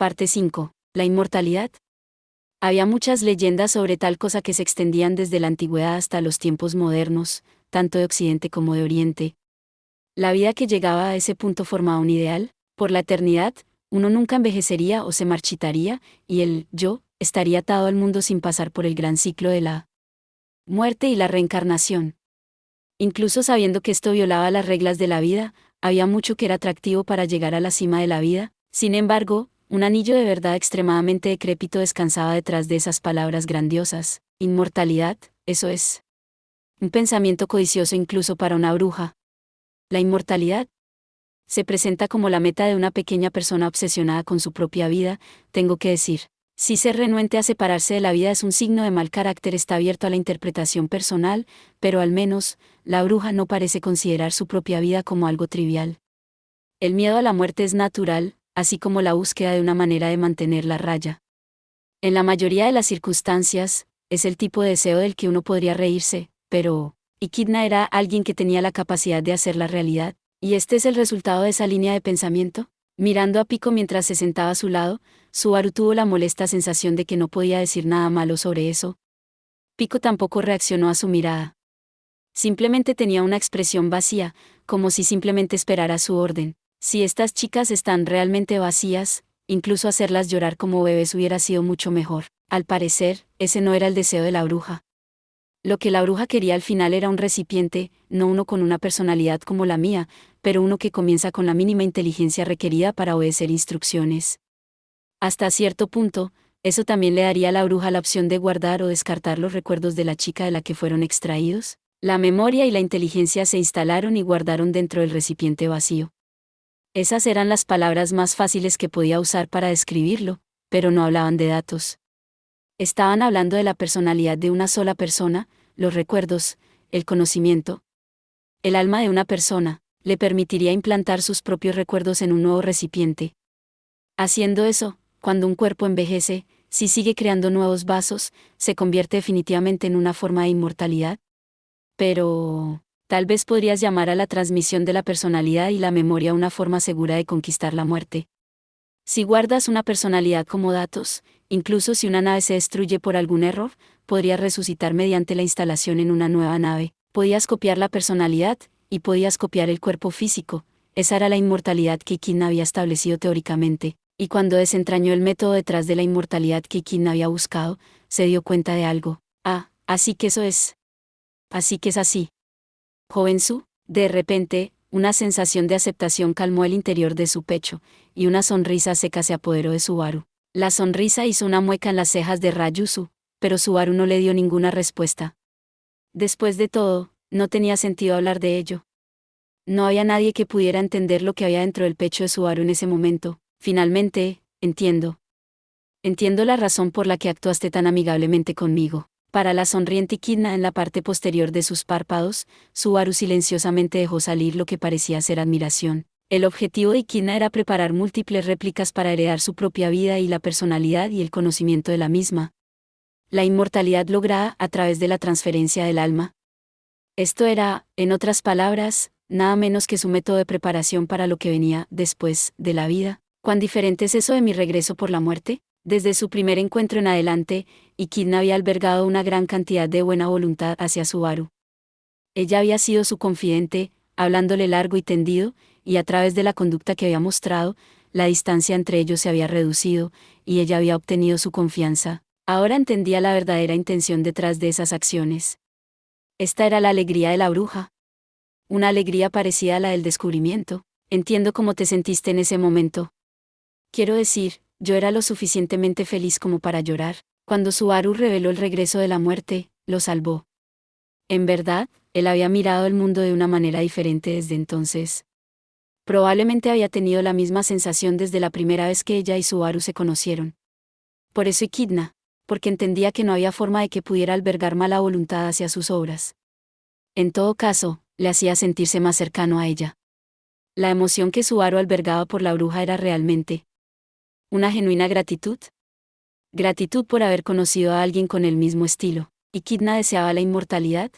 Parte 5. La inmortalidad. Había muchas leyendas sobre tal cosa que se extendían desde la antigüedad hasta los tiempos modernos, tanto de Occidente como de Oriente. La vida que llegaba a ese punto formaba un ideal. Por la eternidad, uno nunca envejecería o se marchitaría, y el yo estaría atado al mundo sin pasar por el gran ciclo de la muerte y la reencarnación. Incluso sabiendo que esto violaba las reglas de la vida, había mucho que era atractivo para llegar a la cima de la vida. Sin embargo, un anillo de verdad extremadamente decrépito descansaba detrás de esas palabras grandiosas. Inmortalidad, eso es un pensamiento codicioso incluso para una bruja. La inmortalidad se presenta como la meta de una pequeña persona obsesionada con su propia vida, tengo que decir. Si ser renuente a separarse de la vida es un signo de mal carácter, está abierto a la interpretación personal, pero al menos, la bruja no parece considerar su propia vida como algo trivial. El miedo a la muerte es natural, así como la búsqueda de una manera de mantener la raya. En la mayoría de las circunstancias, es el tipo de deseo del que uno podría reírse, pero Echidna era alguien que tenía la capacidad de hacer la realidad, y este es el resultado de esa línea de pensamiento. Mirando a Pico mientras se sentaba a su lado, Subaru tuvo la molesta sensación de que no podía decir nada malo sobre eso. Pico tampoco reaccionó a su mirada. Simplemente tenía una expresión vacía, como si simplemente esperara su orden. Si estas chicas están realmente vacías, incluso hacerlas llorar como bebés hubiera sido mucho mejor. Al parecer, ese no era el deseo de la bruja. Lo que la bruja quería al final era un recipiente, no uno con una personalidad como la mía, pero uno que comienza con la mínima inteligencia requerida para obedecer instrucciones. Hasta cierto punto, eso también le daría a la bruja la opción de guardar o descartar los recuerdos de la chica de la que fueron extraídos. La memoria y la inteligencia se instalaron y guardaron dentro del recipiente vacío. Esas eran las palabras más fáciles que podía usar para describirlo, pero no hablaban de datos. Estaban hablando de la personalidad de una sola persona, los recuerdos, el conocimiento. El alma de una persona le permitiría implantar sus propios recuerdos en un nuevo recipiente. Haciendo eso, cuando un cuerpo envejece, si sigue creando nuevos vasos, se convierte definitivamente en una forma de inmortalidad. Pero tal vez podrías llamar a la transmisión de la personalidad y la memoria una forma segura de conquistar la muerte. Si guardas una personalidad como datos, incluso si una nave se destruye por algún error, podrías resucitar mediante la instalación en una nueva nave. Podías copiar la personalidad, y podías copiar el cuerpo físico. Esa era la inmortalidad que Echidna había establecido teóricamente, y cuando desentrañó el método detrás de la inmortalidad que Echidna había buscado, se dio cuenta de algo. Ah, así que eso es. Así que es así. Jovensu, de repente, una sensación de aceptación calmó el interior de su pecho, y una sonrisa seca se apoderó de Subaru. La sonrisa hizo una mueca en las cejas de Ryusu, pero Subaru no le dio ninguna respuesta. Después de todo, no tenía sentido hablar de ello. No había nadie que pudiera entender lo que había dentro del pecho de Subaru en ese momento. Finalmente, entiendo. Entiendo la razón por la que actuaste tan amigablemente conmigo. Para la sonriente Echidna en la parte posterior de sus párpados, Subaru silenciosamente dejó salir lo que parecía ser admiración. El objetivo de Echidna era preparar múltiples réplicas para heredar su propia vida y la personalidad y el conocimiento de la misma. La inmortalidad lograda a través de la transferencia del alma. Esto era, en otras palabras, nada menos que su método de preparación para lo que venía después de la vida. ¿Cuán diferente es eso de mi regreso por la muerte? Desde su primer encuentro en adelante, Echidna había albergado una gran cantidad de buena voluntad hacia Subaru. Ella había sido su confidente, hablándole largo y tendido, y a través de la conducta que había mostrado, la distancia entre ellos se había reducido, y ella había obtenido su confianza. Ahora entendía la verdadera intención detrás de esas acciones. Esta era la alegría de la bruja. Una alegría parecida a la del descubrimiento. Entiendo cómo te sentiste en ese momento. Quiero decir, yo era lo suficientemente feliz como para llorar. Cuando Subaru reveló el regreso de la muerte, lo salvó. En verdad, él había mirado el mundo de una manera diferente desde entonces. Probablemente había tenido la misma sensación desde la primera vez que ella y Subaru se conocieron. Por eso Echidna, porque entendía que no había forma de que pudiera albergar mala voluntad hacia sus obras. En todo caso, le hacía sentirse más cercano a ella. La emoción que Subaru albergaba por la bruja era realmente una genuina gratitud. Gratitud por haber conocido a alguien con el mismo estilo. ¿Echidna deseaba la inmortalidad?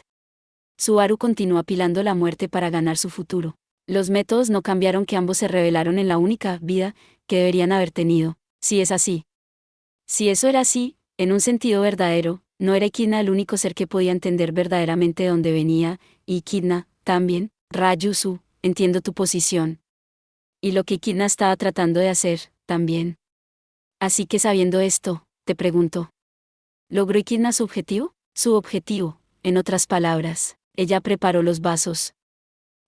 Subaru continuó apilando la muerte para ganar su futuro. Los métodos no cambiaron, que ambos se revelaron en la única vida que deberían haber tenido. Si es así. Si eso era así, en un sentido verdadero, no era Equidna el único ser que podía entender verdaderamente de dónde venía, y Equidna, también, Ra-Yusu, entiendo tu posición. Y lo que Equidna estaba tratando de hacer, también. Así que sabiendo esto, te pregunto. ¿Logró Equidna su objetivo? Su objetivo, en otras palabras, ella preparó los vasos.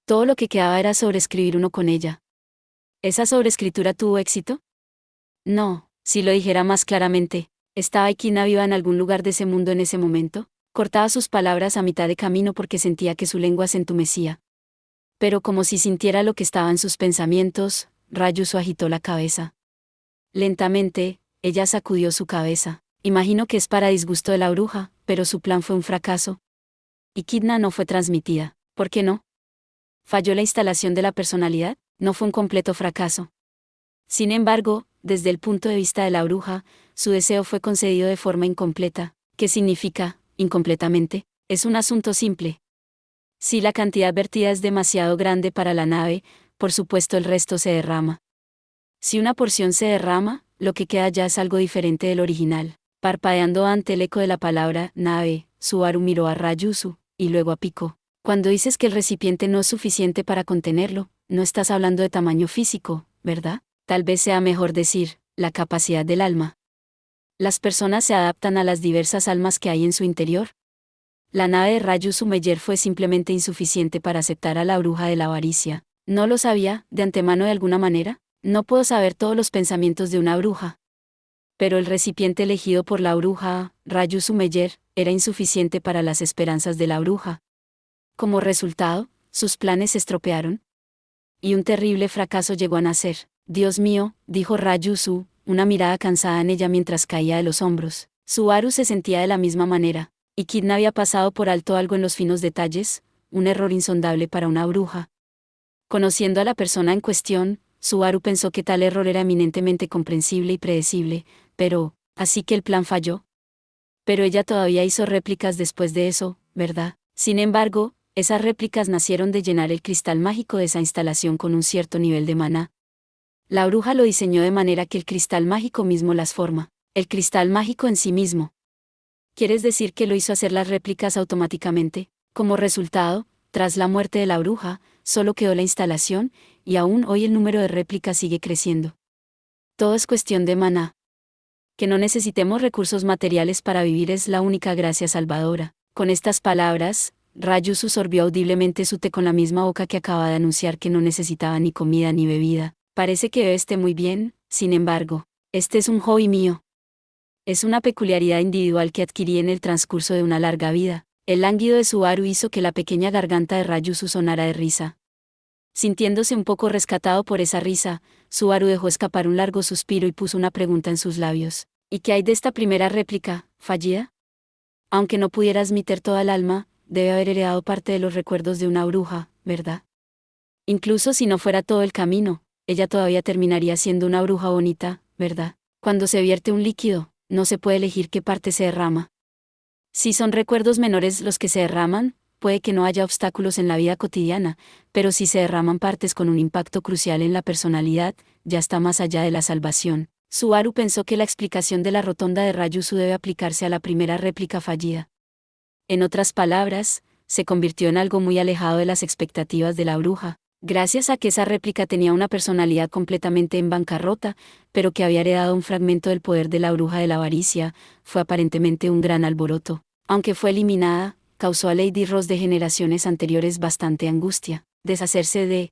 Todo lo que quedaba era sobreescribir uno con ella. ¿Esa sobreescritura tuvo éxito? No, si lo dijera más claramente, ¿estaba Equidna viva en algún lugar de ese mundo en ese momento? Cortaba sus palabras a mitad de camino porque sentía que su lengua se entumecía. Pero como si sintiera lo que estaba en sus pensamientos, Ra-Yusu agitó la cabeza. Lentamente, ella sacudió su cabeza. Imagino que es para disgusto de la bruja, pero su plan fue un fracaso. Equidna no fue transmitida. ¿Por qué no? ¿Falló la instalación de la personalidad? No fue un completo fracaso. Sin embargo, desde el punto de vista de la bruja, su deseo fue concedido de forma incompleta. ¿Qué significa, incompletamente? Es un asunto simple. Si la cantidad vertida es demasiado grande para la nave, por supuesto el resto se derrama. Si una porción se derrama, lo que queda ya es algo diferente del original. Parpadeando ante el eco de la palabra nave, Subaru miró a Ra-Yusu, y luego a Pico. Cuando dices que el recipiente no es suficiente para contenerlo, no estás hablando de tamaño físico, ¿verdad? Tal vez sea mejor decir, la capacidad del alma. Las personas se adaptan a las diversas almas que hay en su interior. La nave de Ra-Yusu Meyer fue simplemente insuficiente para aceptar a la bruja de la avaricia. ¿No lo sabía, de antemano de alguna manera? No puedo saber todos los pensamientos de una bruja. Pero el recipiente elegido por la bruja, Ra-Yusu Meyer, era insuficiente para las esperanzas de la bruja. Como resultado, sus planes se estropearon. Y un terrible fracaso llegó a nacer. Dios mío, dijo Ra-Yusu, una mirada cansada en ella mientras caía de los hombros. Subaru se sentía de la misma manera. Equidna había pasado por alto algo en los finos detalles, un error insondable para una bruja. Conociendo a la persona en cuestión, Subaru pensó que tal error era eminentemente comprensible y predecible, pero, ¿así que el plan falló? Pero ella todavía hizo réplicas después de eso, ¿verdad? Sin embargo, esas réplicas nacieron de llenar el cristal mágico de esa instalación con un cierto nivel de maná. La bruja lo diseñó de manera que el cristal mágico mismo las forma. El cristal mágico en sí mismo. ¿Quieres decir que lo hizo hacer las réplicas automáticamente? Como resultado, tras la muerte de la bruja, solo quedó la instalación, y aún hoy el número de réplicas sigue creciendo. Todo es cuestión de maná. Que no necesitemos recursos materiales para vivir es la única gracia salvadora. Con estas palabras, Ra-Yusu sorbió audiblemente su té con la misma boca que acaba de anunciar que no necesitaba ni comida ni bebida. Parece que bebe esté muy bien, sin embargo, este es un hobby mío. Es una peculiaridad individual que adquirí en el transcurso de una larga vida. El lánguido de Subaru hizo que la pequeña garganta de Ra-Yusu sonara de risa. Sintiéndose un poco rescatado por esa risa, Subaru dejó escapar un largo suspiro y puso una pregunta en sus labios. ¿Y qué hay de esta primera réplica, fallida? Aunque no pudiera admitir toda el alma, debe haber heredado parte de los recuerdos de una bruja, ¿verdad? Incluso si no fuera todo el camino, ella todavía terminaría siendo una bruja bonita, ¿verdad? Cuando se vierte un líquido, no se puede elegir qué parte se derrama. Si son recuerdos menores los que se derraman, puede que no haya obstáculos en la vida cotidiana, pero si se derraman partes con un impacto crucial en la personalidad, ya está más allá de la salvación. Subaru pensó que la explicación de la rotonda de Ra-Yusu debe aplicarse a la primera réplica fallida. En otras palabras, se convirtió en algo muy alejado de las expectativas de la bruja, gracias a que esa réplica tenía una personalidad completamente en bancarrota, pero que había heredado un fragmento del poder de la bruja de la avaricia. Fue aparentemente un gran alboroto. Aunque fue eliminada, causó a Lady Rose de generaciones anteriores bastante angustia. Deshacerse de...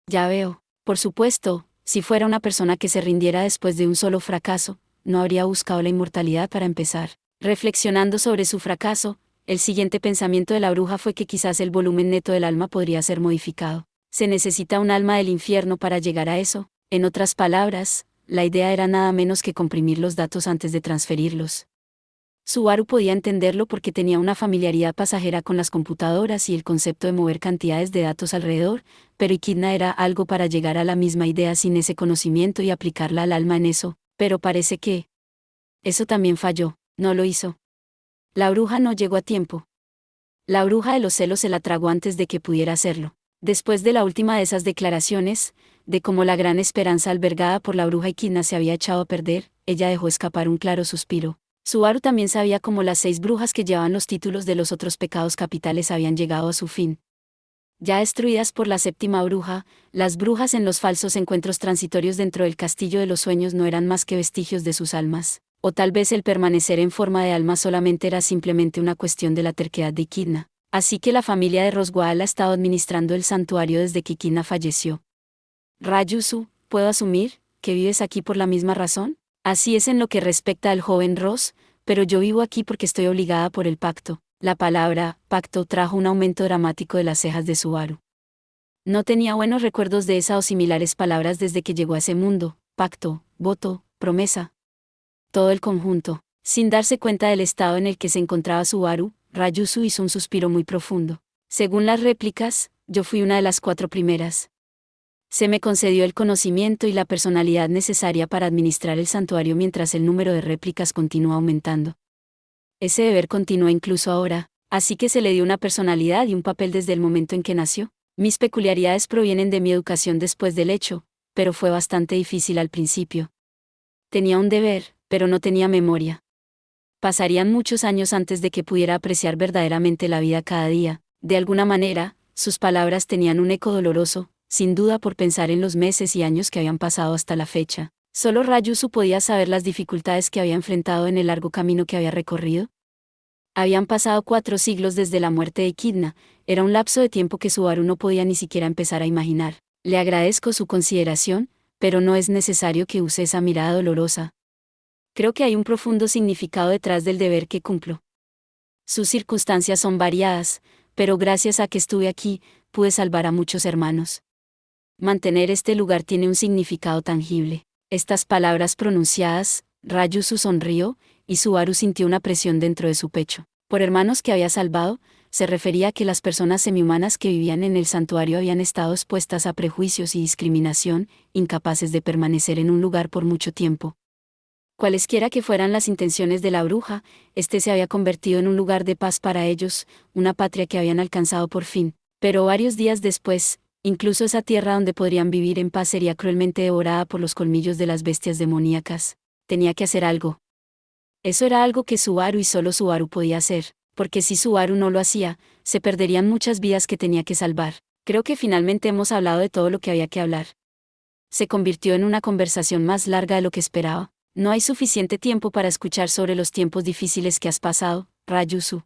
Ya veo. Por supuesto, si fuera una persona que se rindiera después de un solo fracaso, no habría buscado la inmortalidad para empezar. Reflexionando sobre su fracaso, el siguiente pensamiento de la bruja fue que quizás el volumen neto del alma podría ser modificado. Se necesita un alma del infierno para llegar a eso. En otras palabras, la idea era nada menos que comprimir los datos antes de transferirlos. Subaru podía entenderlo porque tenía una familiaridad pasajera con las computadoras y el concepto de mover cantidades de datos alrededor, pero Equidna era algo para llegar a la misma idea sin ese conocimiento y aplicarla al alma en eso, pero parece que... Eso también falló, no lo hizo. La bruja no llegó a tiempo. La bruja de los celos se la tragó antes de que pudiera hacerlo. Después de la última de esas declaraciones, de cómo la gran esperanza albergada por la bruja Equidna se había echado a perder, ella dejó escapar un claro suspiro. Subaru también sabía cómo las 6 brujas que llevaban los títulos de los otros pecados capitales habían llegado a su fin. Ya destruidas por la séptima bruja, las brujas en los falsos encuentros transitorios dentro del castillo de los sueños no eran más que vestigios de sus almas, o tal vez el permanecer en forma de alma solamente era simplemente una cuestión de la terquedad de Equidna. Así que la familia de Roswaal ha estado administrando el santuario desde que Equidna falleció. Rayusu, ¿puedo asumir que vives aquí por la misma razón? Así es en lo que respecta al joven Ross, pero yo vivo aquí porque estoy obligada por el pacto. La palabra pacto trajo un aumento dramático de las cejas de Subaru. No tenía buenos recuerdos de esa o similares palabras desde que llegó a ese mundo. Pacto, voto, promesa. Todo el conjunto. Sin darse cuenta del estado en el que se encontraba Subaru, Rayusu hizo un suspiro muy profundo. Según las réplicas, yo fui una de las 4 primeras. Se me concedió el conocimiento y la personalidad necesaria para administrar el santuario mientras el número de réplicas continúa aumentando. Ese deber continúa incluso ahora, así que se le dio una personalidad y un papel desde el momento en que nació. Mis peculiaridades provienen de mi educación después del hecho, pero fue bastante difícil al principio. Tenía un deber, pero no tenía memoria. Pasarían muchos años antes de que pudiera apreciar verdaderamente la vida cada día. De alguna manera, sus palabras tenían un eco doloroso, sin duda por pensar en los meses y años que habían pasado hasta la fecha. Solo Rayusu podía saber las dificultades que había enfrentado en el largo camino que había recorrido. Habían pasado 4 siglos desde la muerte de Equidna, era un lapso de tiempo que Subaru no podía ni siquiera empezar a imaginar. Le agradezco su consideración, pero no es necesario que use esa mirada dolorosa. Creo que hay un profundo significado detrás del deber que cumplo. Sus circunstancias son variadas, pero gracias a que estuve aquí, pude salvar a muchos hermanos. Mantener este lugar tiene un significado tangible. Estas palabras pronunciadas, Rayusu sonrió, y Subaru sintió una presión dentro de su pecho. Por hermanos que había salvado, se refería a que las personas semihumanas que vivían en el santuario habían estado expuestas a prejuicios y discriminación, incapaces de permanecer en un lugar por mucho tiempo. Cualesquiera que fueran las intenciones de la bruja, este se había convertido en un lugar de paz para ellos, una patria que habían alcanzado por fin. Pero varios días después, incluso esa tierra donde podrían vivir en paz sería cruelmente devorada por los colmillos de las bestias demoníacas. Tenía que hacer algo. Eso era algo que Subaru y solo Subaru podía hacer, porque si Subaru no lo hacía, se perderían muchas vidas que tenía que salvar. Creo que finalmente hemos hablado de todo lo que había que hablar. Se convirtió en una conversación más larga de lo que esperaba. No hay suficiente tiempo para escuchar sobre los tiempos difíciles que has pasado, Rayusu.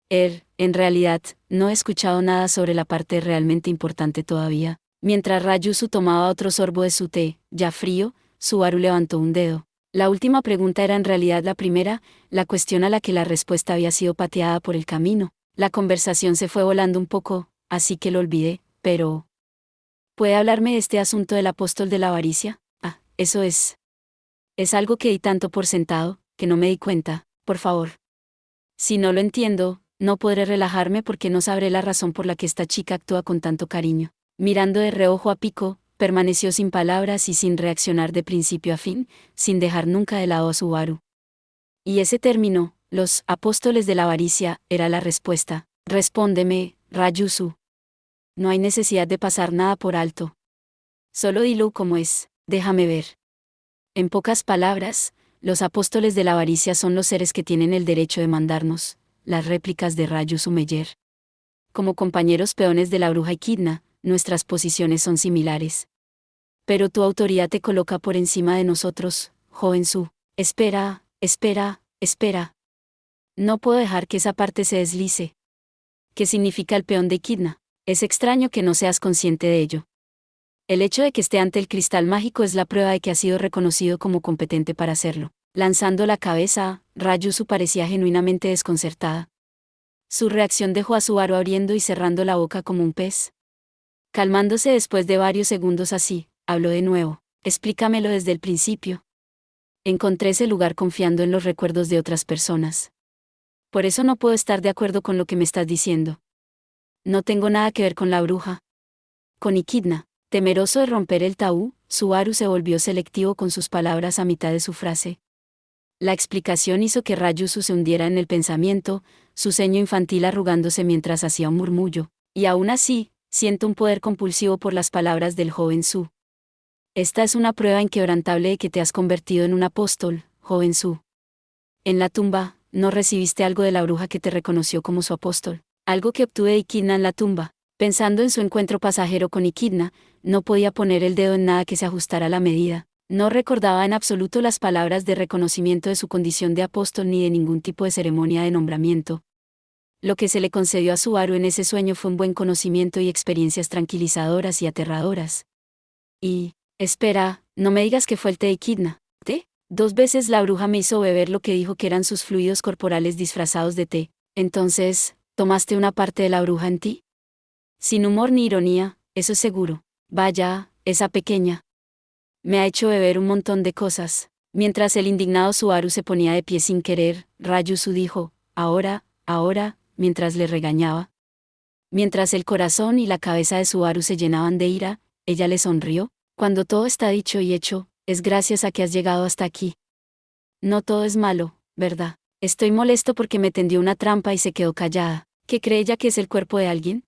En realidad, no he escuchado nada sobre la parte realmente importante todavía. Mientras Rayusu tomaba otro sorbo de su té, ya frío, Subaru levantó un dedo. La última pregunta era en realidad la primera, la cuestión a la que la respuesta había sido pateada por el camino. La conversación se fue volando un poco, así que lo olvidé, pero... ¿Puede hablarme de este asunto del apóstol de la avaricia? Ah, eso es. Es algo que di tanto por sentado, que no me di cuenta, por favor. Si no lo entiendo, no podré relajarme porque no sabré la razón por la que esta chica actúa con tanto cariño. Mirando de reojo a Pico, permaneció sin palabras y sin reaccionar de principio a fin, sin dejar nunca de lado a Subaru. Y ese término, los apóstoles de la avaricia, era la respuesta. Respóndeme, Rayusu. No hay necesidad de pasar nada por alto. Solo dilo como es, déjame ver. En pocas palabras, los apóstoles de la avaricia son los seres que tienen el derecho de mandarnos, las réplicas de Rayusu Meyer. Como compañeros peones de la bruja Equidna, nuestras posiciones son similares. Pero tu autoridad te coloca por encima de nosotros, joven Su. Espera, espera, espera. No puedo dejar que esa parte se deslice. ¿Qué significa el peón de Equidna? Es extraño que no seas consciente de ello. El hecho de que esté ante el cristal mágico es la prueba de que ha sido reconocido como competente para hacerlo. Lanzando la cabeza, Rayusu parecía genuinamente desconcertada. Su reacción dejó a Subaru abriendo y cerrando la boca como un pez. Calmándose después de varios segundos así, habló de nuevo. Explícamelo desde el principio. Encontré ese lugar confiando en los recuerdos de otras personas. Por eso no puedo estar de acuerdo con lo que me estás diciendo. No tengo nada que ver con la bruja. Con Equidna. Temeroso de romper el tabú, Subaru se volvió selectivo con sus palabras a mitad de su frase. La explicación hizo que Rayusu se hundiera en el pensamiento, su ceño infantil arrugándose mientras hacía un murmullo. Y aún así, Siento un poder compulsivo por las palabras del joven Su. Esta es una prueba inquebrantable de que te has convertido en un apóstol, joven Su. En la tumba, ¿no recibiste algo de la bruja que te reconoció como su apóstol? Algo que obtuve de Equidna en la tumba. Pensando en su encuentro pasajero con Equidna, no podía poner el dedo en nada que se ajustara a la medida. No recordaba en absoluto las palabras de reconocimiento de su condición de apóstol ni de ningún tipo de ceremonia de nombramiento. Lo que se le concedió a Subaru en ese sueño fue un buen conocimiento y experiencias tranquilizadoras y aterradoras. Y, espera, no me digas que fue el té de Equidna. ¿Té? 2 veces la bruja me hizo beber lo que dijo que eran sus fluidos corporales disfrazados de té. Entonces, ¿tomaste una parte de la bruja en ti? Sin humor ni ironía, eso es seguro. Vaya, esa pequeña. Me ha hecho beber un montón de cosas. Mientras el indignado Subaru se ponía de pie sin querer, Rayusu dijo, ahora, mientras le regañaba. Mientras el corazón y la cabeza de Subaru se llenaban de ira, ella le sonrió. Cuando todo está dicho y hecho, es gracias a que has llegado hasta aquí. No todo es malo, ¿verdad? Estoy molesto porque me tendió una trampa y se quedó callada. ¿Qué cree ella que es el cuerpo de alguien?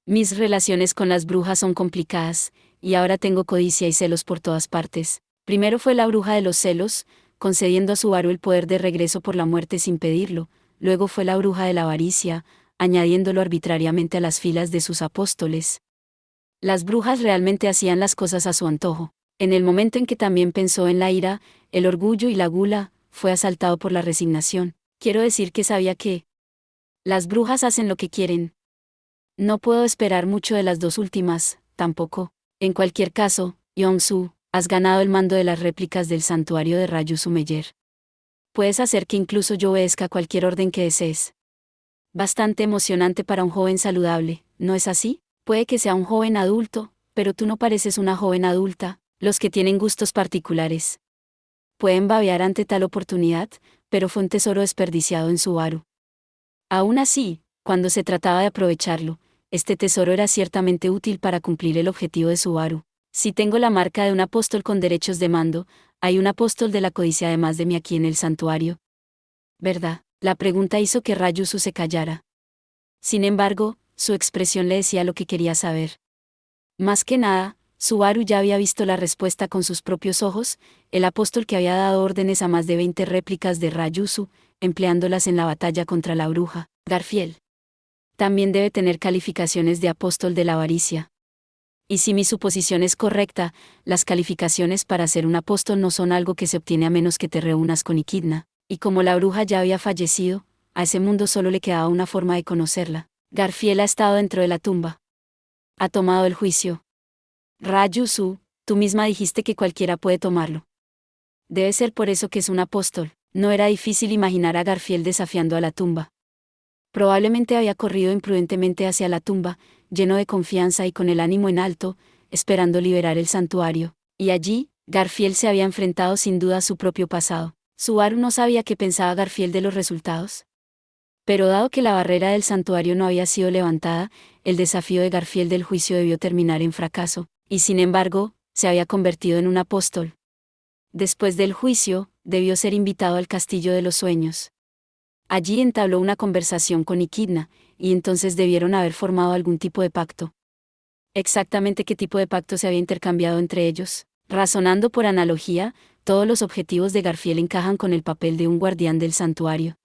Mis relaciones con las brujas son complicadas, y ahora tengo codicia y celos por todas partes. Primero fue la bruja de los celos, concediendo a Subaru el poder de regreso por la muerte sin pedirlo. Luego fue la bruja de la avaricia, añadiéndolo arbitrariamente a las filas de sus apóstoles. Las brujas realmente hacían las cosas a su antojo. En el momento en que también pensó en la ira, el orgullo y la gula, fue asaltado por la resignación. Quiero decir que sabía que las brujas hacen lo que quieren. No puedo esperar mucho de las dos últimas, tampoco. En cualquier caso, Yong-su, has ganado el mando de las réplicas del santuario de Rayusu Meyer. Puedes hacer que incluso yo obedezca cualquier orden que desees. Bastante emocionante para un joven saludable, ¿no es así? Puede que sea un joven adulto, pero tú no pareces una joven adulta. Los que tienen gustos particulares pueden babear ante tal oportunidad, pero fue un tesoro desperdiciado en Subaru. Aún así, cuando se trataba de aprovecharlo, este tesoro era ciertamente útil para cumplir el objetivo de Subaru. Si tengo la marca de un apóstol con derechos de mando, hay un apóstol de la codicia además de mí aquí en el santuario. ¿Verdad? La pregunta hizo que Rayusu se callara. Sin embargo, su expresión le decía lo que quería saber. Más que nada, Subaru ya había visto la respuesta con sus propios ojos, el apóstol que había dado órdenes a más de 20 réplicas de Rayusu, empleándolas en la batalla contra la bruja, Garfiel. También debe tener calificaciones de apóstol de la avaricia. Y si mi suposición es correcta, las calificaciones para ser un apóstol no son algo que se obtiene a menos que te reúnas con Equidna, y como la bruja ya había fallecido, a ese mundo solo le quedaba una forma de conocerla. Garfiel ha estado dentro de la tumba. Ha tomado el juicio. Rayusu, tú misma dijiste que cualquiera puede tomarlo. Debe ser por eso que es un apóstol. No era difícil imaginar a Garfiel desafiando a la tumba. Probablemente había corrido imprudentemente hacia la tumba, lleno de confianza y con el ánimo en alto, esperando liberar el santuario. Y allí, Garfiel se había enfrentado sin duda a su propio pasado. Subaru no sabía qué pensaba Garfiel de los resultados. Pero dado que la barrera del santuario no había sido levantada, el desafío de Garfiel del juicio debió terminar en fracaso, y sin embargo, se había convertido en un apóstol. Después del juicio, debió ser invitado al castillo de los sueños. Allí entabló una conversación con Equidna, y entonces debieron haber formado algún tipo de pacto. Exactamente qué tipo de pacto se había intercambiado entre ellos. Razonando por analogía, todos los objetivos de Garfiel encajan con el papel de un guardián del santuario.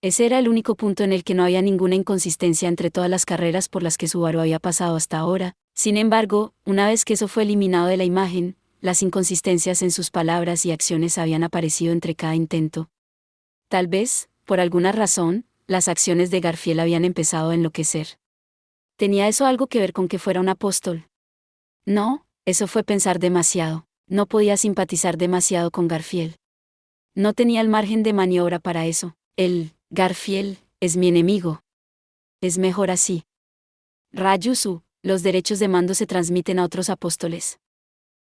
Ese era el único punto en el que no había ninguna inconsistencia entre todas las carreras por las que Subaru había pasado hasta ahora. Sin embargo, una vez que eso fue eliminado de la imagen, las inconsistencias en sus palabras y acciones habían aparecido entre cada intento. Tal vez, por alguna razón, las acciones de Garfiel habían empezado a enloquecer. ¿Tenía eso algo que ver con que fuera un apóstol? No, eso fue pensar demasiado. No podía simpatizar demasiado con Garfiel. No tenía el margen de maniobra para eso. Garfiel, es mi enemigo. Es mejor así. Rayusu, los derechos de mando se transmiten a otros apóstoles.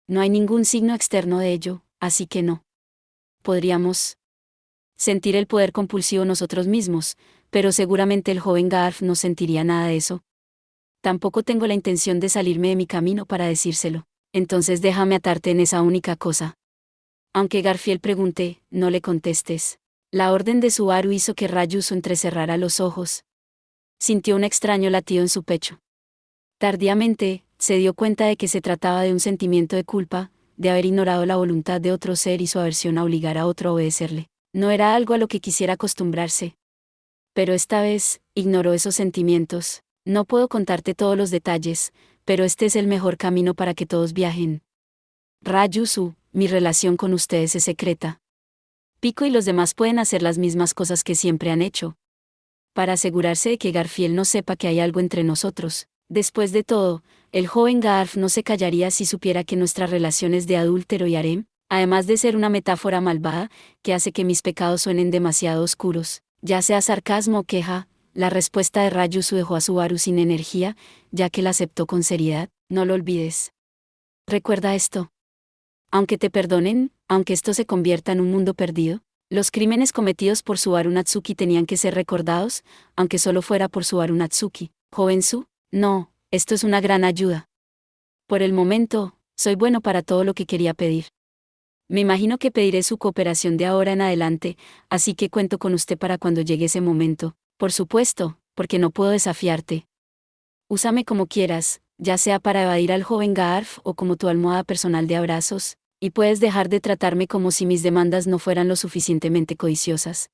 No hay ningún signo externo de ello, así que no. Podríamos sentir el poder compulsivo nosotros mismos, pero seguramente el joven Garf no sentiría nada de eso. Tampoco tengo la intención de salirme de mi camino para decírselo. Entonces déjame atarte en esa única cosa. Aunque Garfiel pregunte, no le contestes. La orden de Subaru hizo que Rayusu entrecerrara los ojos. Sintió un extraño latido en su pecho. Tardíamente, se dio cuenta de que se trataba de un sentimiento de culpa, de haber ignorado la voluntad de otro ser y su aversión a obligar a otro a obedecerle. No era algo a lo que quisiera acostumbrarse. Pero esta vez, ignoró esos sentimientos. No puedo contarte todos los detalles, pero este es el mejor camino para que todos viajen. Rayusu, mi relación con ustedes es secreta. Pico y los demás pueden hacer las mismas cosas que siempre han hecho, para asegurarse de que Garfield no sepa que hay algo entre nosotros. Después de todo, el joven Garf no se callaría si supiera que nuestra relación es de adúltero y harem, además de ser una metáfora malvada, que hace que mis pecados suenen demasiado oscuros, ya sea sarcasmo o queja. La respuesta de Rayusu dejó a Subaru sin energía, ya que la aceptó con seriedad. No lo olvides. Recuerda esto. Aunque te perdonen, aunque esto se convierta en un mundo perdido, los crímenes cometidos por Subaru Natsuki tenían que ser recordados, aunque solo fuera por Subaru Natsuki. Joven Su, no, esto es una gran ayuda. Por el momento, soy bueno para todo lo que quería pedir. Me imagino que pediré su cooperación de ahora en adelante, así que cuento con usted para cuando llegue ese momento. Por supuesto, porque no puedo desafiarte. Úsame como quieras, ya sea para evadir al joven Garf o como tu almohada personal de abrazos, y puedes dejar de tratarme como si mis demandas no fueran lo suficientemente codiciosas.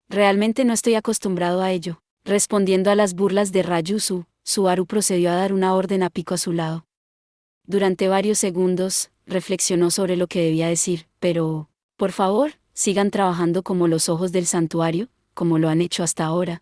Realmente no estoy acostumbrado a ello. Respondiendo a las burlas de Rayusu, Subaru procedió a dar una orden a Pico a su lado. Durante varios segundos, reflexionó sobre lo que debía decir, pero, por favor, sigan trabajando como los ojos del santuario, como lo han hecho hasta ahora.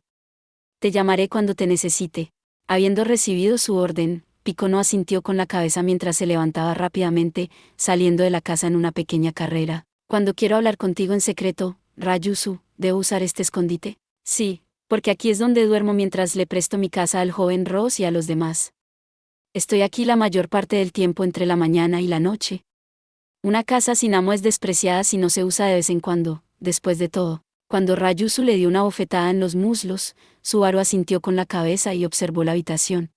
Te llamaré cuando te necesite. Habiendo recibido su orden, Pico no asintió con la cabeza mientras se levantaba rápidamente, saliendo de la casa en una pequeña carrera. Cuando quiero hablar contigo en secreto, Rayusu, ¿debo usar este escondite? Sí, porque aquí es donde duermo mientras le presto mi casa al joven Ross y a los demás. Estoy aquí la mayor parte del tiempo entre la mañana y la noche. Una casa sin amo es despreciada si no se usa de vez en cuando. Después de todo, cuando Rayusu le dio una bofetada en los muslos, Subaru asintió con la cabeza y observó la habitación.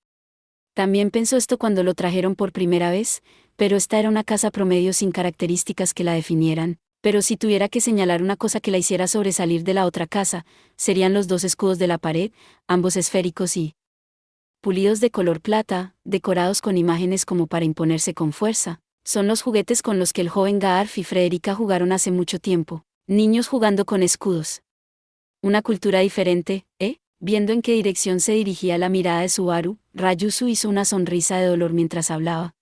También pensó esto cuando lo trajeron por primera vez, pero esta era una casa promedio sin características que la definieran. Pero si tuviera que señalar una cosa que la hiciera sobresalir de la otra casa, serían los dos escudos de la pared, ambos esféricos y pulidos de color plata, decorados con imágenes como para imponerse con fuerza. Son los juguetes con los que el joven Garf y Frederica jugaron hace mucho tiempo. Niños jugando con escudos. Una cultura diferente, ¿eh? Viendo en qué dirección se dirigía la mirada de Subaru, Rayusu hizo una sonrisa de dolor mientras hablaba.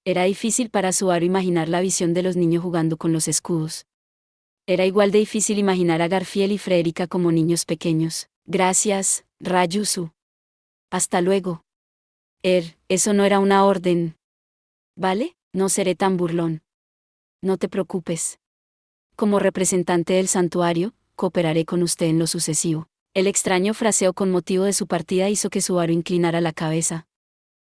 Era difícil para Subaru imaginar la visión de los niños jugando con los escudos. Era igual de difícil imaginar a Garfield y Frederica como niños pequeños. Gracias, Rayusu. Hasta luego. Eso no era una orden. ¿Vale? No seré tan burlón. No te preocupes. Como representante del santuario, cooperaré con usted en lo sucesivo. El extraño fraseo con motivo de su partida hizo que Subaru inclinara la cabeza.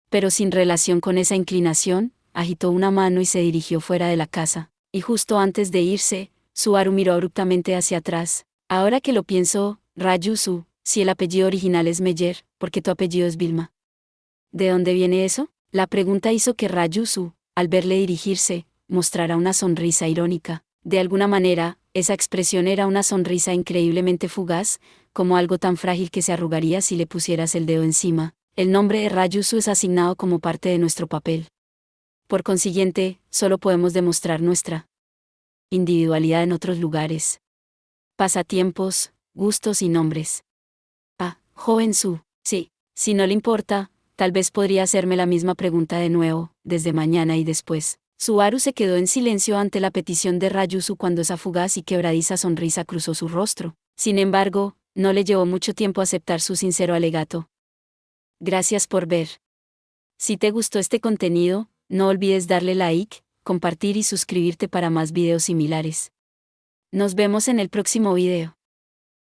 Pero sin relación con esa inclinación, agitó una mano y se dirigió fuera de la casa. Y justo antes de irse, Subaru miró abruptamente hacia atrás. Ahora que lo pienso, Rayusu, si el apellido original es Meyer, ¿por qué tu apellido es Vilma? ¿De dónde viene eso? La pregunta hizo que Rayusu, al verle dirigirse, mostrara una sonrisa irónica. De alguna manera, esa expresión era una sonrisa increíblemente fugaz, como algo tan frágil que se arrugaría si le pusieras el dedo encima. El nombre de Rayusu es asignado como parte de nuestro papel. Por consiguiente, solo podemos demostrar nuestra individualidad en otros lugares. Pasatiempos, gustos y nombres. Ah, joven Su, sí, si no le importa, tal vez podría hacerme la misma pregunta de nuevo, desde mañana y después. Subaru se quedó en silencio ante la petición de Rayusu cuando esa fugaz y quebradiza sonrisa cruzó su rostro. Sin embargo, no le llevó mucho tiempo aceptar su sincero alegato. Gracias por ver. Si te gustó este contenido, no olvides darle like, compartir y suscribirte para más videos similares. Nos vemos en el próximo video.